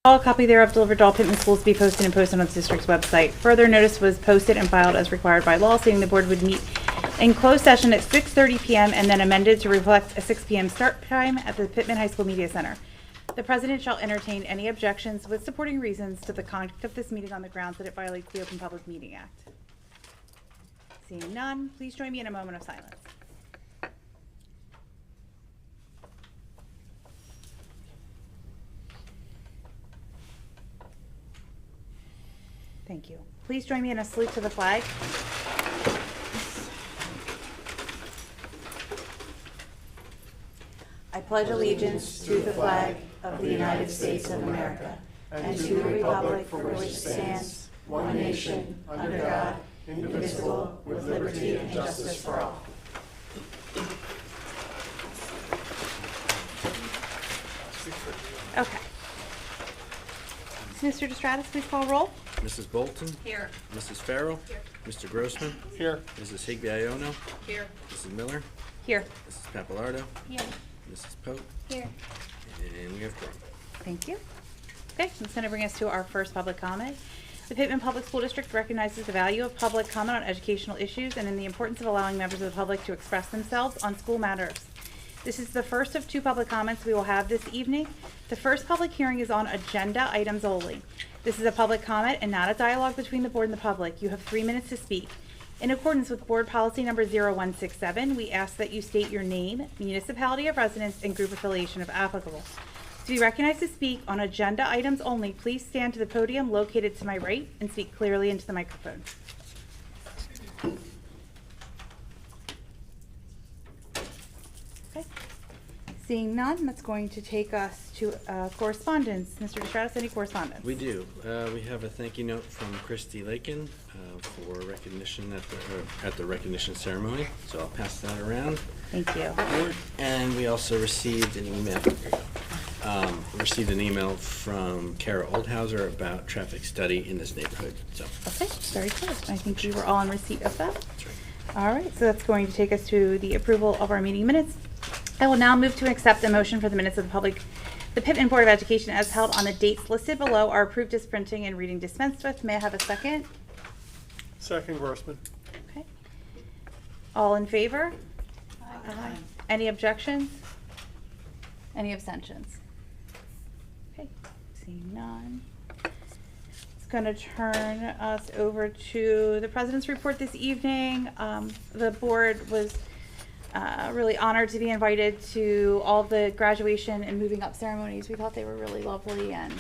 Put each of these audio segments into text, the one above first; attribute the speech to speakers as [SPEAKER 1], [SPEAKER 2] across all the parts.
[SPEAKER 1] A copy thereof delivered to all Pitman schools to be posted on the district's website. Further notice was posted and filed as required by law, stating the board would meet in closed session at 6:30 p.m. and then amended to reflect a 6 p.m. start time at the Pitman High School Media Center. The president shall entertain any objections with supporting reasons to the conduct of this meeting on the grounds that it violates the Open Public Meeting Act. Seeing none, please join me in a moment of silence. Thank you. Please join me in a salute to the flag. I pledge allegiance to the flag of the United States of America and to the republic for which it stands, one nation, under God, indivisible, with liberty and justice for all. Okay. Mr. DeStratis, please call roll.
[SPEAKER 2] Mrs. Bolton?
[SPEAKER 1] Here.
[SPEAKER 2] Mrs. Farrell?
[SPEAKER 1] Here.
[SPEAKER 2] Mr. Grossman?
[SPEAKER 3] Here.
[SPEAKER 2] Mrs. Higby-Iono?
[SPEAKER 1] Here.
[SPEAKER 2] Mrs. Miller?
[SPEAKER 1] Here.
[SPEAKER 2] Mrs. Pappalardo?
[SPEAKER 1] Here.
[SPEAKER 2] Mrs. Pope?
[SPEAKER 1] Here.
[SPEAKER 2] And we have quorum.
[SPEAKER 1] Thank you. Okay, that's going to bring us to our first public comment. The Pitman Public School District recognizes the value of public comment on educational issues and in the importance of allowing members of the public to express themselves on school matters. This is the first of two public comments we will have this evening. The first public hearing is on agenda items only. This is a public comment and not a dialogue between the board and the public. You have 3 minutes to speak. In accordance with board policy number 0167, we ask that you state your name, municipality of residence, and group affiliation if applicable. To be recognized to speak on agenda items only, please stand to the podium located to my right and speak clearly into the microphone. Okay. Seeing none, that's going to take us to correspondence. Mr. DeStratis, any correspondence?
[SPEAKER 2] We do. We have a thank you note from Christy Lakin for recognition at the recognition ceremony. So I'll pass that around.
[SPEAKER 1] Thank you.
[SPEAKER 2] And we also received an email. From Kara Oldhauser about traffic study in this neighborhood. So.
[SPEAKER 1] Okay, very good. I think we were all in receipt of that.
[SPEAKER 2] That's right.
[SPEAKER 1] All right, so that's going to take us to the approval of our meeting minutes. I will now move to accept a motion for the minutes of the Pitman Board of Education as held on the dates listed below are approved as printing and reading dispensed with. May I have a second?
[SPEAKER 3] Second, Grossman.
[SPEAKER 1] Okay. All in favor? Aye. Any objections? Any abstentions? Okay, seeing none. It's going to turn us over to the President's report this evening. The board was really honored to be invited to all of the graduation and moving up ceremonies. We thought they were really lovely, and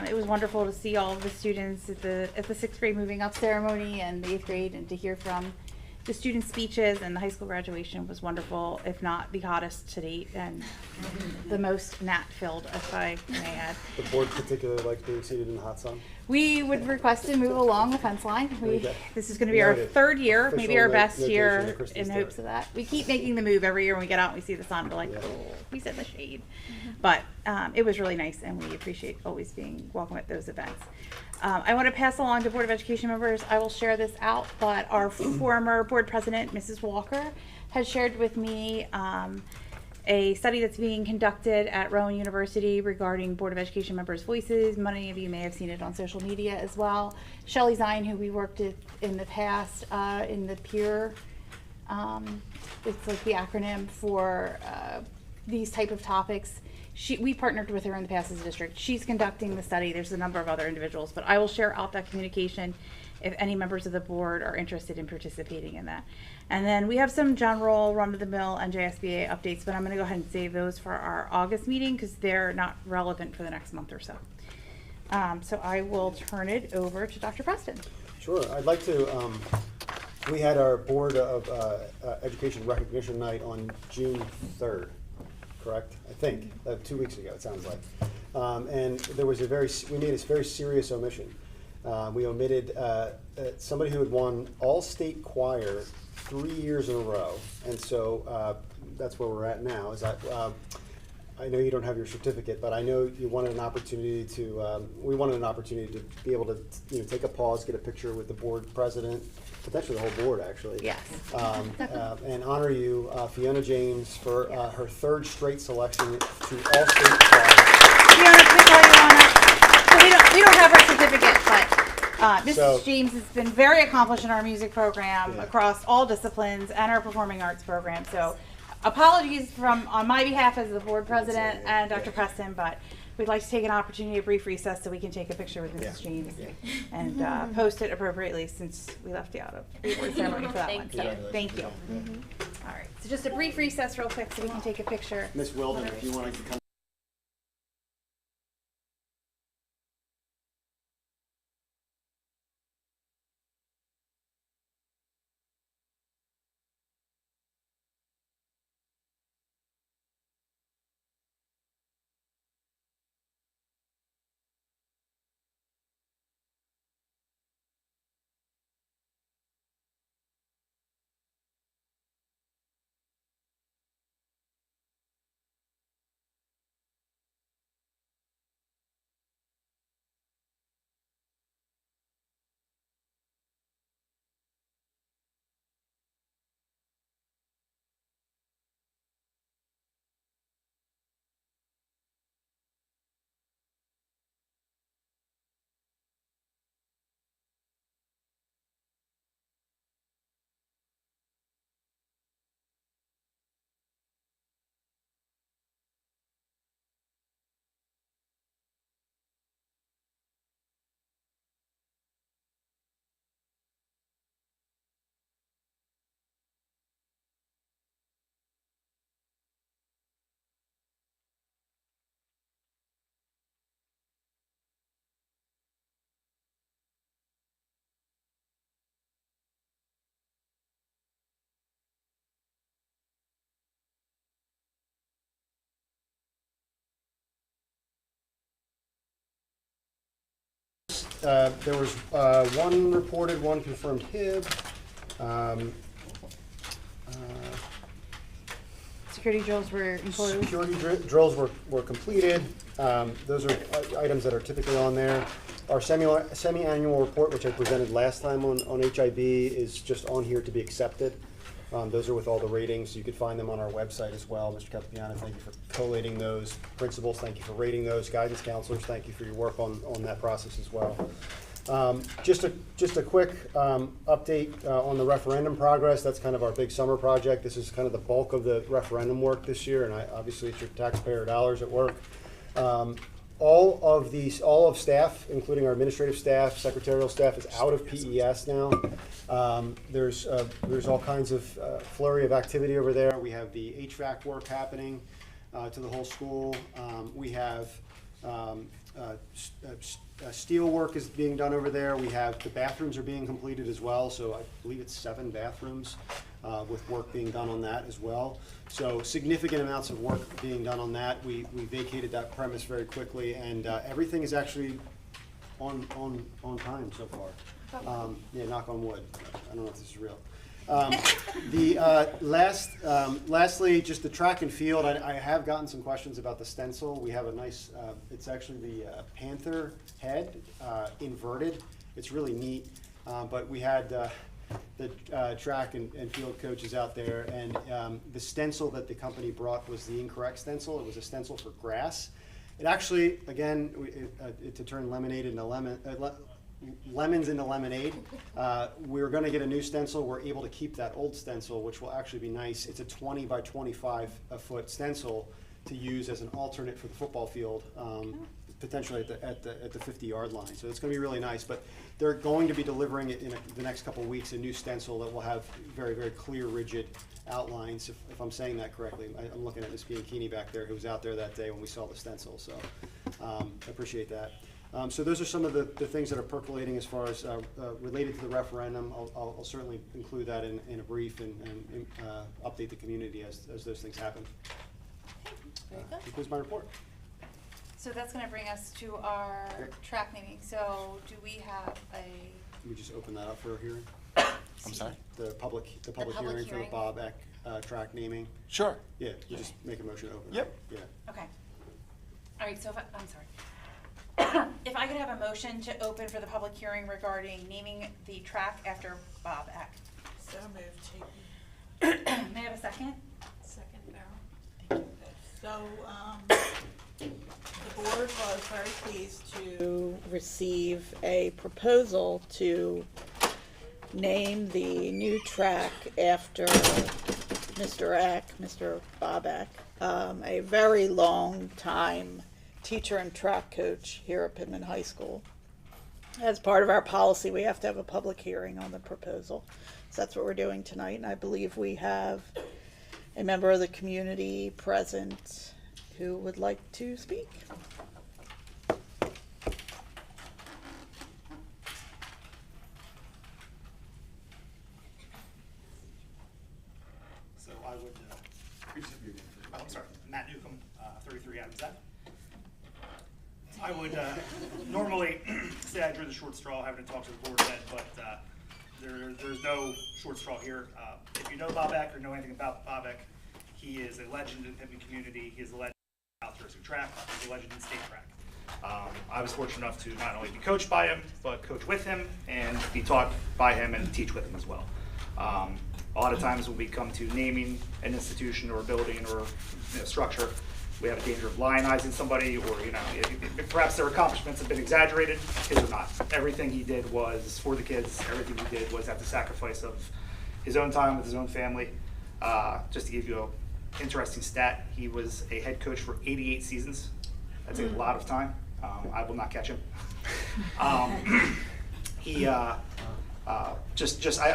[SPEAKER 1] it was wonderful to see all of the students at the 6th grade moving up ceremony and the 8th grade, and to hear from the student speeches. And the high school graduation was wonderful, if not the hottest to date, and the most gnat-filled, if I may add.
[SPEAKER 3] The board particularly likes being seated in the hot sun.
[SPEAKER 1] We would request to move along the fence line.
[SPEAKER 3] Okay.
[SPEAKER 1] This is going to be our
[SPEAKER 3] Noted.
[SPEAKER 1] third year, maybe
[SPEAKER 3] Official
[SPEAKER 1] our best
[SPEAKER 3] notation
[SPEAKER 1] year,
[SPEAKER 3] of Christie's
[SPEAKER 1] in
[SPEAKER 3] Day.
[SPEAKER 1] hopes of that. We keep making the move every year when we get out and we see the sun. We're like,
[SPEAKER 3] Yeah.
[SPEAKER 1] oh, we sit in the shade. But it was really nice, and we appreciate always being welcome at those events. I want to pass along to Board of Education members. I will share this out, but our former board president, Mrs. Walker, has shared with me a study that's being conducted at Rowan University regarding Board of Education members' voices. Many of you may have seen it on social media as well. Shelley Zine, who we worked with in the past in the peer, it's like the acronym for these type of topics. We partnered with her in the past as a district. She's conducting the study. There's a number of other individuals, but I will share out that communication if any members of the board are interested in participating in that. And then we have some general run-of-the-mill NJSBA updates, but I'm going to go ahead and save those for our August meeting because they're not relevant for the next month or so. So I will turn it over to Dr. Preston.
[SPEAKER 3] Sure. I'd like to, we had our Board of Education Recognition Night on June 3rd, correct? I think, 2 weeks ago, it sounds like. And there was we made a very serious omission. We omitted somebody who had won all-state choir 3 years in a row, and so that's where we're at now. I know you don't have your certificate, but I know you wanted an opportunity to. We wanted an opportunity to be able to, take a pause, get a picture with the board president, potentially the whole board, actually.
[SPEAKER 1] Yes.
[SPEAKER 3] And honor you, Fiona James, for her third straight selection to all-state choir.
[SPEAKER 1] Fiona, please call you on up. we don't have her certificate, but Mrs.
[SPEAKER 3] So-
[SPEAKER 1] James has been very accomplished in our music program
[SPEAKER 3] Yeah.
[SPEAKER 1] across all disciplines and our performing arts program. So apologies on my behalf as the board president and Dr. Preston, but we'd like to take an opportunity, a brief recess, so we can take a picture with Mrs. James and post it appropriately since we left you out of the award ceremony for that one. So thank you. All right, so just a brief recess real quick so we can take a picture.
[SPEAKER 3] Miss Wilden, if you want to come. There was one reported, one confirmed HIB.
[SPEAKER 1] Security drills were enclosed.
[SPEAKER 3] Security drills were completed. Those are items that are typically on there. Our semi-annual report, which I presented last time on HIB, is just on here to be accepted. Those are with all the ratings. You can find them on our website as well. Mr. Capiano, thank you for collating those. Principals, thank you for rating those. Guidance counselors, thank you for your work on that process as well. Just a quick update on the referendum progress. That's kind of our big summer project. This is kind of the bulk of the referendum work this year, and obviously it's your taxpayer dollars at work. All of staff, including our administrative staff, secretarial staff, is out of PES now. There's all kinds of flurry of activity over there. We have the HVAC work happening to the whole school. We have steel work is being done over there. We have the bathrooms are being completed as well. So I believe it's 7 bathrooms with work being done on that as well. So significant amounts of work being done on that. We vacated that premise very quickly, and everything is actually on time so far. Yeah, knock on wood. I don't know if this is real. Lastly, just the track and field. I have gotten some questions about the stencil. We have a nice, it's actually the panther head inverted. It's really neat. But we had the track and field coaches out there, and the stencil that the company brought was the incorrect stencil. It was a stencil for grass. It actually, again, to turn lemonade into lemons into lemonade. We're going to get a new stencil. We're able to keep that old stencil, which will actually be nice. It's a 20 by 25 foot stencil to use as an alternate for the football field, potentially at the 50-yard line. So it's going to be really nice. But they're going to be delivering it in the next couple of weeks, a new stencil that will have very, very clear, rigid outlines, if I'm saying that correctly. I'm looking at Ms. Bianchini back there, who was out there that day when we saw the stencil. So I appreciate that. So those are some of the things that are percolating as far as related to the referendum. I'll certainly include that in a brief and update the community as those things happen.
[SPEAKER 1] Very good.
[SPEAKER 3] Concludes my report.
[SPEAKER 1] So that's going to bring us to our track meeting. So do we have a?
[SPEAKER 3] Can we just open that up for a hearing?
[SPEAKER 4] I'm sorry?
[SPEAKER 3] The public hearing for the Bob Eck track naming.
[SPEAKER 4] Sure.
[SPEAKER 3] Yeah, you just make a motion to open.
[SPEAKER 4] Yep.
[SPEAKER 3] Yeah.
[SPEAKER 1] Okay. All right. So I'm sorry. If I could have a motion to open for the public hearing regarding naming the track after Bob Eck.
[SPEAKER 5] So moved, Chapin.
[SPEAKER 1] May I have a second?
[SPEAKER 5] Second, Darrell. So, the board was very pleased to receive a proposal to name the new track after Mr. Bob Eck, a very long time teacher and track coach here at Pitman High School. As part of our policy, we have to have a public hearing on the proposal. So that's what we're doing tonight, and I believe we have a member of the community present who would like to speak.
[SPEAKER 4] So I would, I'm sorry, Matt Newcomb, 33 Adams Ave. I would normally say I drew the short straw, having to talk to the board then, but there's no short straw here. If you know Bob Eck or know anything about Bob Eck, he is a legend in the Pitman community. He is a legend in South Jersey track. He's a legend in state track. I was fortunate enough to not only be coached by him, but coach with him and be taught by him and teach with him as well. A lot of times when we come to naming an institution or a building or structure, we have a danger of lionizing somebody, or if perhaps their accomplishments have been exaggerated. His are not. Everything he did was for the kids. Everything he did was at the sacrifice of his own time with his own family. Just to give you an interesting stat, he was a head coach for 88 seasons. That's a lot of time. I will not catch him. I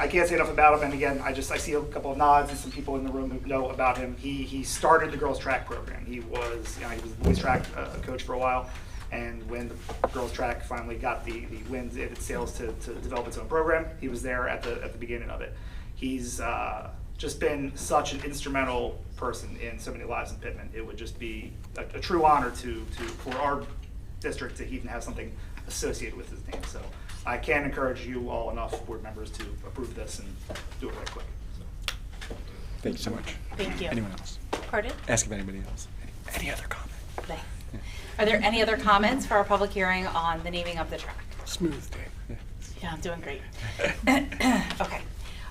[SPEAKER 4] can't say enough about him. And again, I see a couple of nods and some people in the room who know about him. He started the girls track program. He was the boys track coach for a while. And when the girls track finally got the wind in its sails to develop its own program, he was there at the beginning of it. He's just been such an instrumental person in so many lives in Pitman. It would just be a true honor for our district to even have something associated with his name. So I can't encourage you all enough, board members, to approve this and do it right quick. So.
[SPEAKER 6] Thank you so much.
[SPEAKER 1] Thank you.
[SPEAKER 6] Anyone else?
[SPEAKER 1] Pardon?
[SPEAKER 6] Ask if anybody else. Any other comment?
[SPEAKER 1] Thanks. Are there any other comments for our public hearing on the naming of the track?
[SPEAKER 6] Smooth day.
[SPEAKER 1] Yeah, I'm doing great. Okay.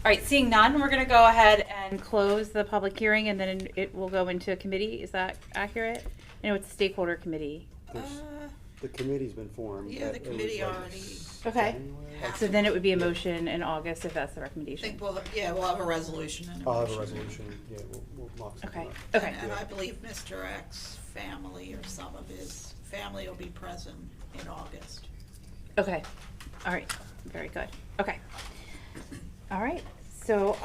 [SPEAKER 1] All right, seeing none, we're going to go ahead and close the public hearing, and then it will go into a committee. Is that accurate? I know it's a stakeholder committee.
[SPEAKER 3] The committee's been formed.
[SPEAKER 5] Yeah, the committee already.
[SPEAKER 1] Okay.
[SPEAKER 5] Half.
[SPEAKER 1] So then it would be a motion in August if that's the
[SPEAKER 5] I
[SPEAKER 1] recommendation.
[SPEAKER 5] think we'll have a resolution and a
[SPEAKER 3] I'll have a
[SPEAKER 5] motion.
[SPEAKER 3] resolution, yeah, we'll mock something
[SPEAKER 1] Okay.
[SPEAKER 3] up.
[SPEAKER 1] Okay.
[SPEAKER 5] And I believe Mr. X's family or some of his family will be present in August.
[SPEAKER 1] Okay. All right. Very good. Okay. All right. So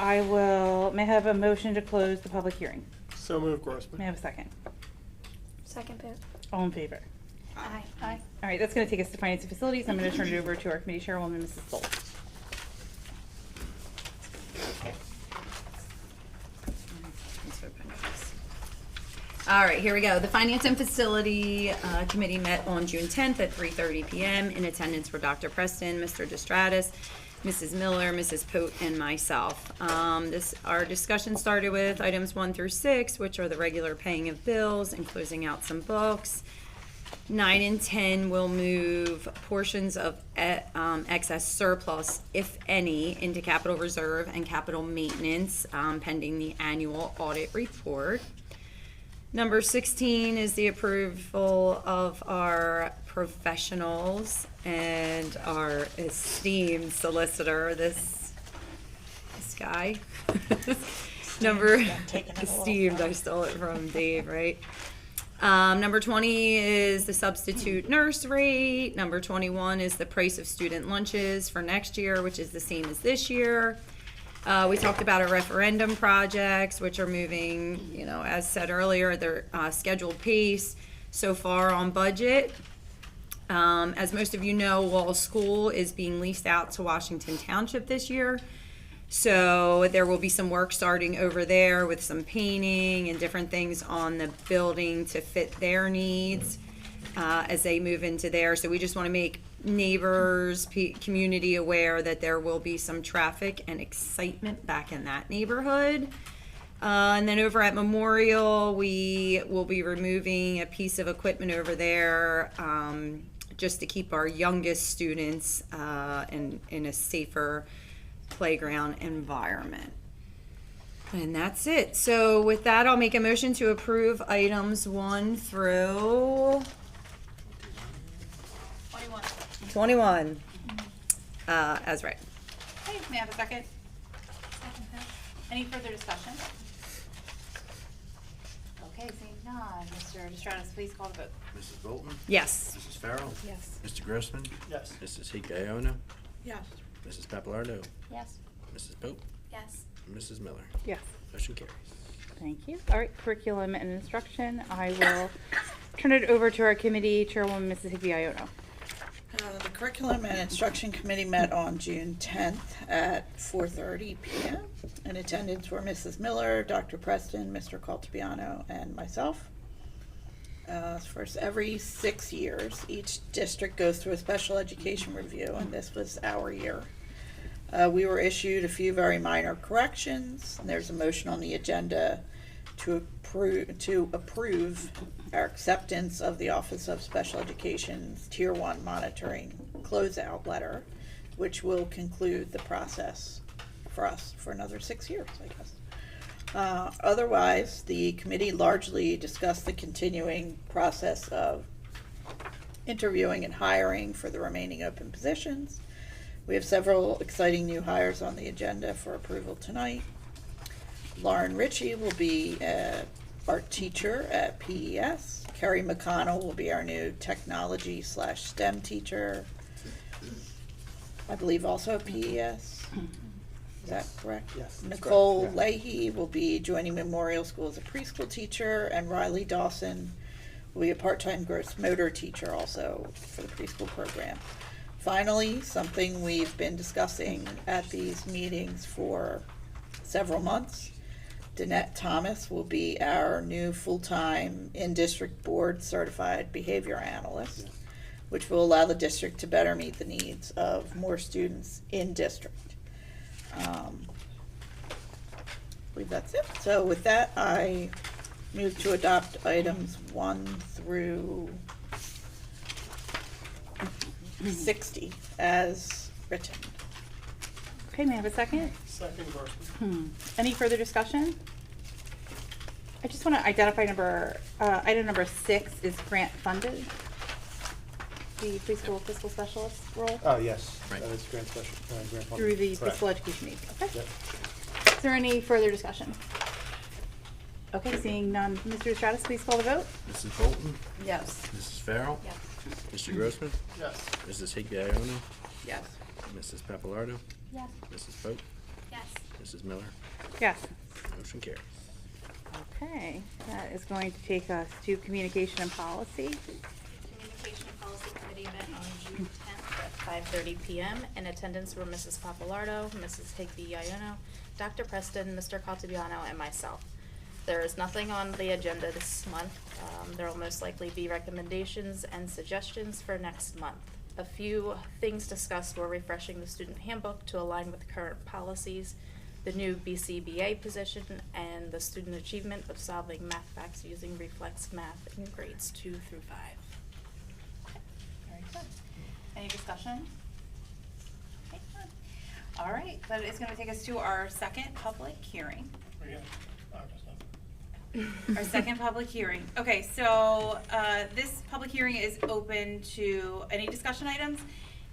[SPEAKER 1] may I have a motion to close the public hearing?
[SPEAKER 7] So moved,
[SPEAKER 1] May I
[SPEAKER 7] Grossman.
[SPEAKER 1] have a second?
[SPEAKER 8] Second vote.
[SPEAKER 1] All in favor?
[SPEAKER 8] Aye.
[SPEAKER 1] Aye. All right, that's going to take us to Finance and Facilities. I'm going to turn it over to our committee chairwoman, Mrs. Bolt.
[SPEAKER 9] All right, here we go. The Finance and Facility Committee met on June 10th at 3:30 p.m. In attendance were Dr. Preston, Mr. DeStratis, Mrs. Miller, Mrs. Pote, and myself. Our discussion started with items 1 through 6, which are the regular paying of bills and closing out some books. 9 and 10 will move portions of excess surplus, if any, into capital reserve and capital maintenance, pending the annual audit report. Number 16 is the approval of our professionals and our esteemed solicitor, this guy. Number esteemed, I stole it from Dave, right? Number 20 is the substitute nurse rate. Number 21 is the price of student lunches for next year, which is the same as this year. We talked about our referendum projects, which are moving, as said earlier, their scheduled pace so far on budget. As most of you know, Wall School is being leased out to Washington Township this year. So there will be some work starting over there with some painting and different things on the building to fit their needs as they move into there. So we just want to make neighbors, community aware that there will be some traffic and excitement back in that neighborhood. And then over at Memorial, we will be removing a piece of equipment over there just to keep our youngest students in a safer playground environment. And that's it. So with that, I'll make a motion to approve items 1 through 2021, as read.
[SPEAKER 1] Okay, may I have a second?
[SPEAKER 8] Second Pope.
[SPEAKER 1] Any further discussion? Okay, seeing none, Mr. Distratus, please call the vote.
[SPEAKER 2] Mrs. Bolton?
[SPEAKER 9] Yes.
[SPEAKER 2] Mrs. Farrell?
[SPEAKER 5] Yes.
[SPEAKER 2] Mr. Grossman?
[SPEAKER 4] Yes.
[SPEAKER 2] Mrs. Higgaiona?
[SPEAKER 5] Yes.
[SPEAKER 2] Mrs. Papalardo?
[SPEAKER 8] Yes.
[SPEAKER 2] Mrs. Pope?
[SPEAKER 8] Yes.
[SPEAKER 2] And Mrs. Miller?
[SPEAKER 1] Yes.
[SPEAKER 2] Motion carries.
[SPEAKER 1] Thank you. All right, curriculum and instruction. I will turn it over to our committee chairwoman, Mrs. Higby Iono.
[SPEAKER 5] The Curriculum and Instruction Committee met on June 10th at 4:30 p.m. In attendance were Mrs. Miller, Dr. Preston, Mr. Caltabiano, and myself. First, every 6 years, each district goes through a special education review, and this was our year. We were issued a few very minor corrections, and there's a motion on the agenda to approve our acceptance of the Office of Special Education's Tier 1 monitoring closeout letter, which will conclude the process for us for another 6 years, I guess. Otherwise, the committee largely discussed the continuing process of interviewing and hiring for the remaining open positions. We have several exciting new hires on the agenda for approval tonight. Lauren Ritchie will be our teacher at PES. Kerry McConnell will be our new technology/STEM teacher. I believe also at PES. Is that correct?
[SPEAKER 3] Yes, that's
[SPEAKER 5] Nicole
[SPEAKER 3] correct, yeah.
[SPEAKER 5] Leahy will be joining Memorial School as a preschool teacher, and Riley Dawson will be a part-time gross motor teacher also for the preschool program. Finally, something we've been discussing at these meetings for several months, Danette Thomas will be our new full-time in-district board certified behavior analyst, which will allow the district to better meet the needs of more students in district. I believe that's it. So with that, I move to adopt items 1 through 60 as written.
[SPEAKER 1] Okay, may I have a second?
[SPEAKER 4] Second, Grossman.
[SPEAKER 1] Any further discussion? I just want to identify item number 6 is grant funded. The preschool fiscal specialist role
[SPEAKER 3] Oh, yes.
[SPEAKER 2] Right.
[SPEAKER 3] That is grant special, grant funding.
[SPEAKER 1] through the
[SPEAKER 3] Correct.
[SPEAKER 1] fiscal education agency. Okay.
[SPEAKER 3] Yep.
[SPEAKER 1] Is there any further discussion? Okay, seeing none, Mr. Distratus, please call the vote.
[SPEAKER 2] Mrs. Bolton?
[SPEAKER 5] Yes.
[SPEAKER 2] Mrs. Farrell?
[SPEAKER 8] Yes.
[SPEAKER 2] Mr. Grossman?
[SPEAKER 4] Yes.
[SPEAKER 2] Mrs. Higgaiona?
[SPEAKER 5] Yes.
[SPEAKER 2] Mrs. Papalardo?
[SPEAKER 8] Yes.
[SPEAKER 2] Mrs. Pope?
[SPEAKER 8] Yes.
[SPEAKER 2] Mrs. Miller?
[SPEAKER 1] Yes.
[SPEAKER 2] Motion carries.
[SPEAKER 1] Okay, that is going to take us to communication and policy.
[SPEAKER 7] Communication and Policy Committee met on June 10th at 5:30 p.m. In attendance were Mrs. Papalardo, Mrs. Higby Iono, Dr. Preston, Mr. Caltabiano, and myself. There is nothing on the agenda this month. There will most likely be recommendations and suggestions for next month. A few things discussed were refreshing the student handbook to align with current policies, the new BCBA position, and the student achievement of solving math facts using reflex math in grades 2 through 5.
[SPEAKER 1] Very good. Any discussion? Okay, good. All right, that is going to take us to our second public hearing. Our second public hearing. Okay, so this public hearing is open to any discussion items.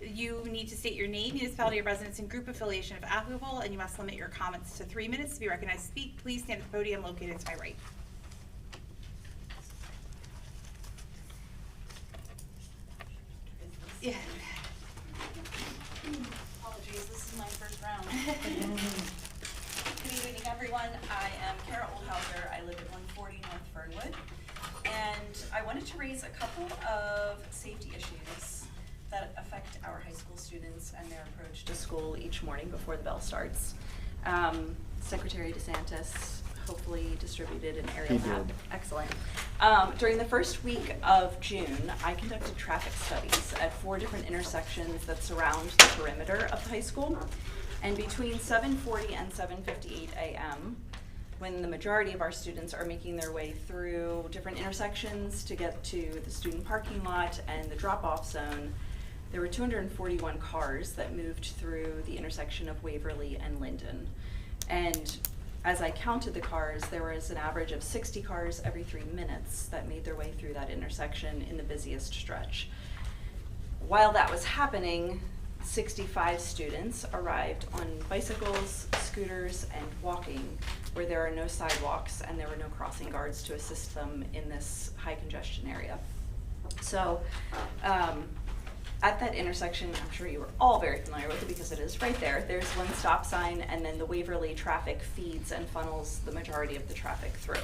[SPEAKER 1] You need to state your name, municipality of residence, and group affiliation if applicable, and you must limit your comments to 3 minutes to be recognized to speak. Please stand at the podium located to my right. Yeah.
[SPEAKER 10] Apologies, this is my first round. Good evening, everyone. I am Kara Oldhauser. I live at 140 North Fernwood. And I wanted to raise a couple of safety issues that affect our high school students and their approach to school each morning before the bell starts. Secretary DeSantis hopefully distributed an aerial map. Excellent. During the first week of June, I conducted traffic studies at 4 different intersections that surround the perimeter of the high school. And between 7:40 and 7:58 a.m., when the majority of our students are making their way through different intersections to get to the student parking lot and the drop-off zone, there were 241 cars that moved through the intersection of Waverly and Linden. And as I counted the cars, there was an average of 60 cars every 3 minutes that made their way through that intersection in the busiest stretch. while that was happening, 65 students arrived on bicycles, scooters, and walking, where there are no sidewalks and there were no crossing guards to assist them in this high congestion area. So at that intersection, I'm sure you were all very familiar with it because it is right there. There's one stop sign, and then the Waverly traffic feeds and funnels the majority of the traffic through.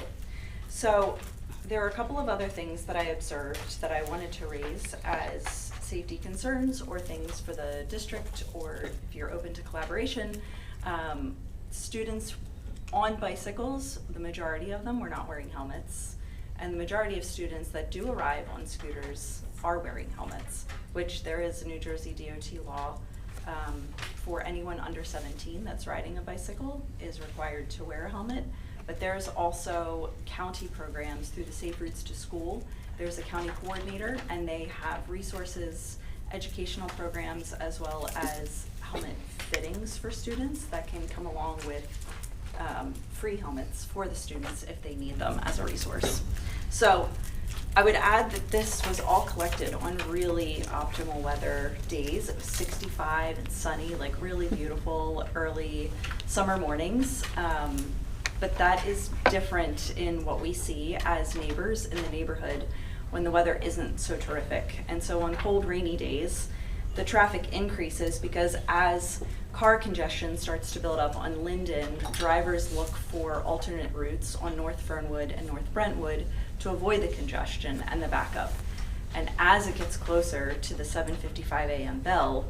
[SPEAKER 10] So there are a couple of other things that I observed that I wanted to raise as safety concerns or things for the district, or if you're open to collaboration. Students on bicycles, the majority of them were not wearing helmets, and the majority of students that do arrive on scooters are wearing helmets, which there is a New Jersey DOT law for anyone under 17 that's riding a bicycle is required to wear a helmet. But there's also county programs through the Safe Routes to School. There's a county coordinator, and they have resources, educational programs, as well as helmet fittings for students that can come along with free helmets for the students if they need them as a resource. So I would add that this was all collected on really optimal weather days. It was 65 and sunny, like really beautiful early summer mornings. But that is different in what we see as neighbors in the neighborhood when the weather isn't so terrific. And so on cold, rainy days, the traffic increases because as car congestion starts to build up on Linden, drivers look for alternate routes on North Fernwood and North Brentwood to avoid the congestion and the backup. And as it gets closer to the 7:55 a.m. bell,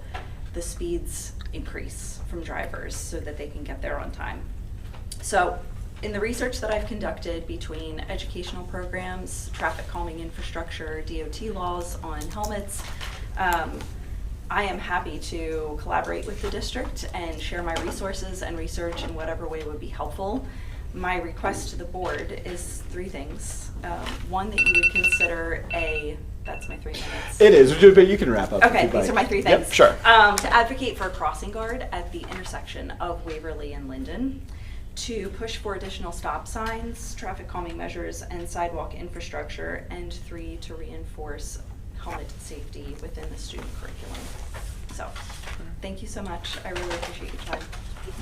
[SPEAKER 10] the speeds increase from drivers so that they can get there on time. So in the research that I've conducted between educational programs, traffic calming infrastructure, DOT laws on helmets, I am happy to collaborate with the district and share my resources and research in whatever way would be helpful. My request to the board is three things. One, that you would consider that's my 3 minutes.
[SPEAKER 6] It is, but you can wrap up.
[SPEAKER 10] Okay, these are my 3 things.
[SPEAKER 6] Yep, sure.
[SPEAKER 10] To advocate for a crossing guard at the intersection of Waverly and Linden, to push for additional stop signs, traffic calming measures, and sidewalk infrastructure, and 3, to reinforce helmet safety within the student curriculum. So, thank you so much. I really appreciate your time.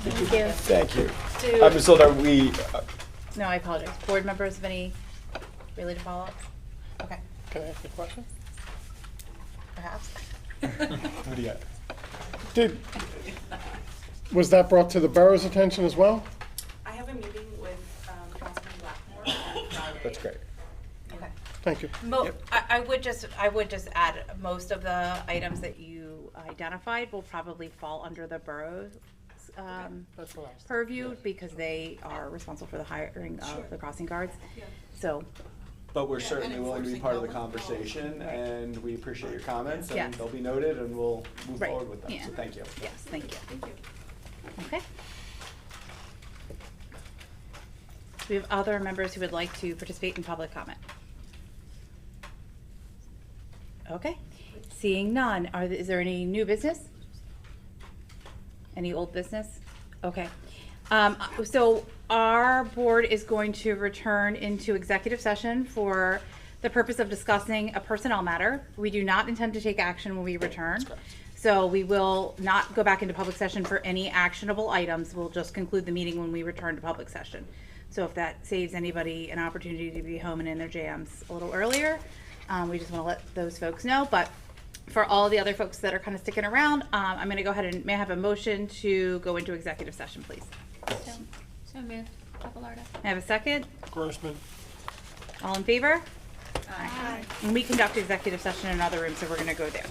[SPEAKER 1] Thank you.
[SPEAKER 6] Thank you.
[SPEAKER 1] Do-
[SPEAKER 6] Ms. Silder, we,
[SPEAKER 1] No, I apologize. Board members have any related follow-ups? Okay,
[SPEAKER 11] Can I ask a question?
[SPEAKER 1] perhaps.
[SPEAKER 6] what do you got?
[SPEAKER 11] Was that brought to the borough's attention as well?
[SPEAKER 10] I have a meeting with Councilman Blackmore on Friday.
[SPEAKER 6] That's great.
[SPEAKER 1] Okay.
[SPEAKER 11] Thank you.
[SPEAKER 1] I would just add, most of the items that you identified will probably fall under the borough's
[SPEAKER 11] That's what I was
[SPEAKER 1] purview, because they are responsible for the hiring of the crossing guards. So,
[SPEAKER 6] But we're certainly willing to be part of the conversation, and we appreciate your comments, and
[SPEAKER 1] Yes.
[SPEAKER 6] they'll be noted, and we'll move
[SPEAKER 1] Right.
[SPEAKER 6] forward with them,
[SPEAKER 1] Yeah.
[SPEAKER 6] so thank you.
[SPEAKER 1] yes, thank you.
[SPEAKER 10] Thank you.
[SPEAKER 1] Okay. Do we have other members who would like to participate in public comment? Okay, seeing none, is there any new business? Any old business? Okay. So our board is going to return into executive session for the purpose of discussing a personnel matter. We do not intend to take action when we return. So we will not go back into public session for any actionable items. We'll just conclude the meeting when we return to public session. So if that saves anybody an opportunity to be home and in their jams a little earlier, we just want to let those folks know. But for all the other folks that are kind of sticking around, I'm going to go ahead and may I have a motion to go into executive session, please?
[SPEAKER 9] So moved. Papalardo.
[SPEAKER 1] May I have a second?
[SPEAKER 11] Grossman.
[SPEAKER 1] All in favor? Aye. And we conduct executive session in another room, so we're going to go there.